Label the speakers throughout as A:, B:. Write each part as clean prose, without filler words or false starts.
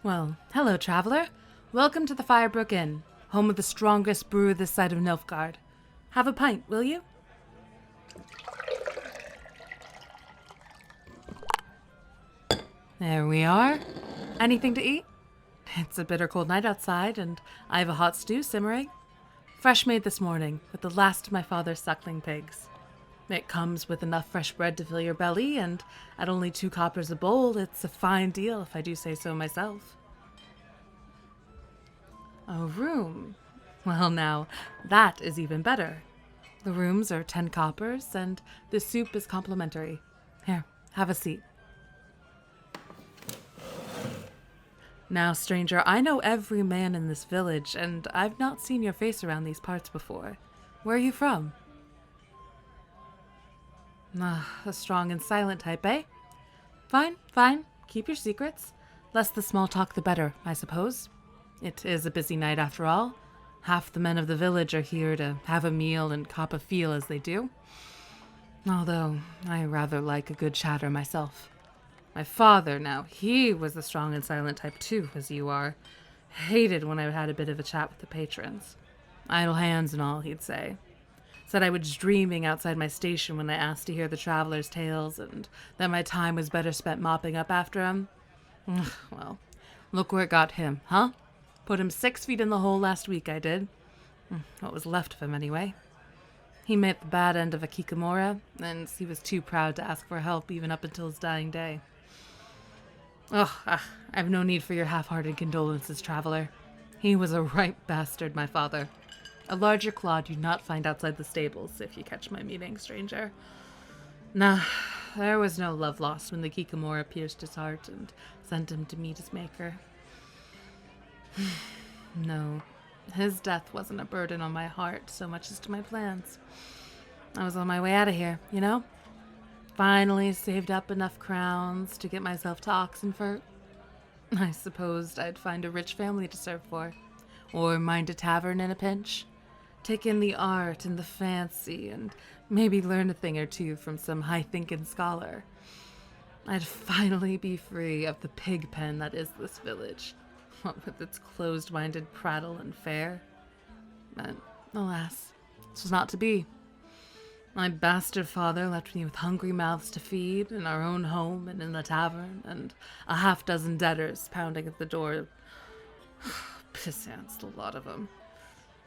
A: Well, hello, traveler. Welcome to the Firebrook Inn, home of the strongest brew this side of Nilfgaard. Have a pint, will you? There we are. Anything to eat? It's a bitter cold night outside, and I have a hot stew simmering. Fresh made this morning, with the last of my father's suckling pigs. It comes with enough fresh bread to fill your belly, and at only 2 coppers a bowl, it's a fine deal if I do say so myself. A room? Well now, that is even better. The rooms are 10 coppers, and the soup is complimentary. Here, have a seat. Now, stranger, I know every man in this village, and I've not seen your face around these parts before. Where are you from? A strong and silent type, eh? Fine, fine. Keep your secrets. Less the small talk the better, I suppose. It is a busy night after all. Half the men of the village are here to have a meal and cop a feel as they do. Although, I rather like a good chatter myself. My father, now, he was the strong and silent type too, as you are. Hated when I had a bit of a chat with the patrons. Idle hands and all, he'd say. Said I was dreaming outside my station when I asked to hear the travelers' tales, and that my time was better spent mopping up after him. Well, look where it got him, huh? Put him 6 feet in the hole last week, I did. What was left of him, anyway. He met the bad end of a kikamora, and he was too proud to ask for help even up until his dying day. I've no need for your half-hearted condolences, traveler. He was a right bastard, my father. A larger clod you not find outside the stables, if you catch my meaning, stranger. Nah, there was no love lost when the kikamora pierced his heart and sent him to meet his maker. No, his death wasn't a burden on my heart so much as to my plans. I was on my way out of here, you know? Finally saved up enough crowns to get myself to Oxenfurt. I supposed I'd find a rich family to serve for, or mind a tavern in a pinch. Take in the art and the fancy, and maybe learn a thing or two from some high-thinking scholar. I'd finally be free of the pig pen that is this village, what with its closed-minded prattle and fare. But, alas, this was not to be. My bastard father left me with hungry mouths to feed in our own home and in the tavern, and a half-dozen debtors pounding at the door. Pissants, the lot of them.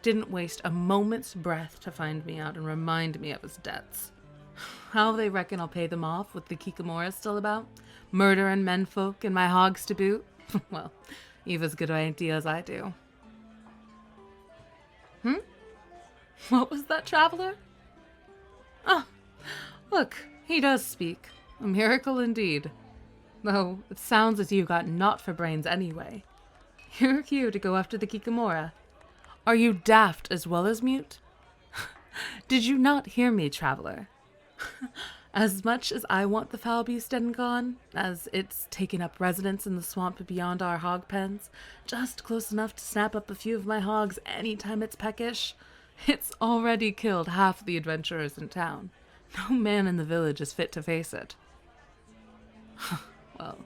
A: Didn't waste a moment's breath to find me out and remind me of his debts. How they reckon I'll pay them off with the kikamora still about? Murdering menfolk and my hogs to boot? Well, you've as good an idea as I do. What was that, traveler? Look, he does speak. A miracle indeed. Though it sounds as you got naught for brains anyway. You're here to go after the kikamora. Are you daft as well as mute? Did you not hear me, traveler? As much as I want the foul beast dead and gone, as it's taken up residence in the swamp beyond our hog pens, just close enough to snap up a few of my hogs any time it's peckish, it's already killed half the adventurers in town. No man in the village is fit to face it. Well,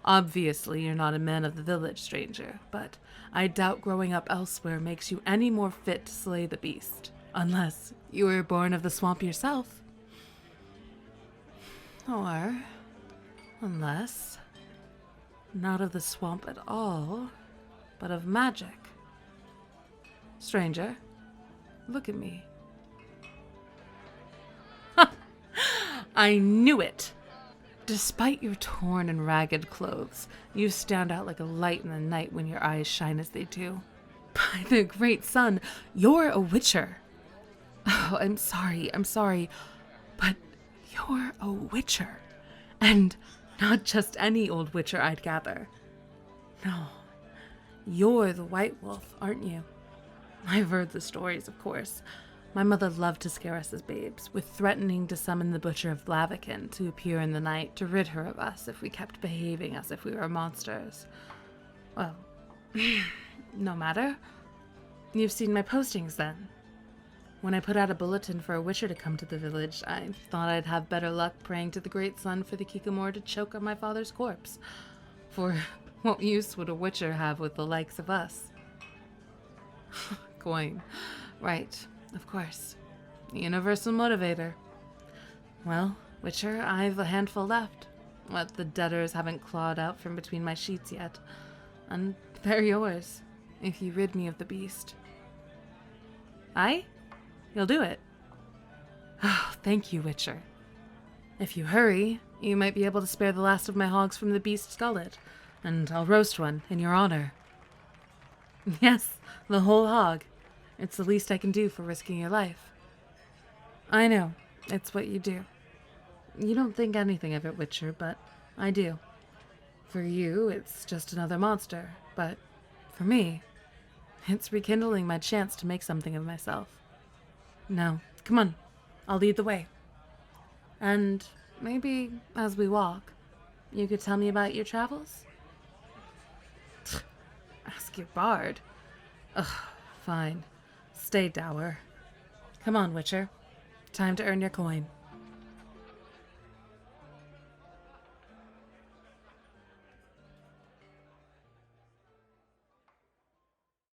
A: obviously you're not a man of the village, stranger, but I doubt growing up elsewhere makes you any more fit to slay the beast, unless you were born of the swamp yourself. Or, unless, not of the swamp at all, but of magic. Stranger, look at me. I knew it! Despite your torn and ragged clothes, you stand out like a light in the night when your eyes shine as they do. By the great sun, you're a witcher. Oh, I'm sorry, but you're a witcher. And not just any old witcher, I'd gather. No, you're the White Wolf, aren't you? I've heard the stories, of course. My mother loved to scare us as babes, with threatening to summon the Butcher of Blaviken to appear in the night to rid her of us if we kept behaving as if we were monsters. Well, no matter. You've seen my postings, then. When I put out a bulletin for a witcher to come to the village, I thought I'd have better luck praying to the great sun for the kikamora to choke on my father's corpse. For What use would a witcher have with the likes of us? Coin. Right, of course. Universal motivator. Well, Witcher, I've a handful left. What the debtors haven't clawed out from between my sheets yet. And they're yours, if you rid me of the beast. Aye? You'll do it. Oh, thank you, Witcher. If you hurry, you might be able to spare the last of my hogs from the beast's gullet, and I'll roast one in your honor. Yes, the whole hog. It's the least I can do for risking your life. I know, it's what you do. You don't think anything of it, Witcher, but I do. For you, it's just another monster, but for me, it's rekindling my chance to make something of myself. Now, come on, I'll lead the way. And maybe, as we walk, you could tell me about your travels? Ask your bard. Ugh, fine. Stay dour. Come on, Witcher. Time to earn your coin.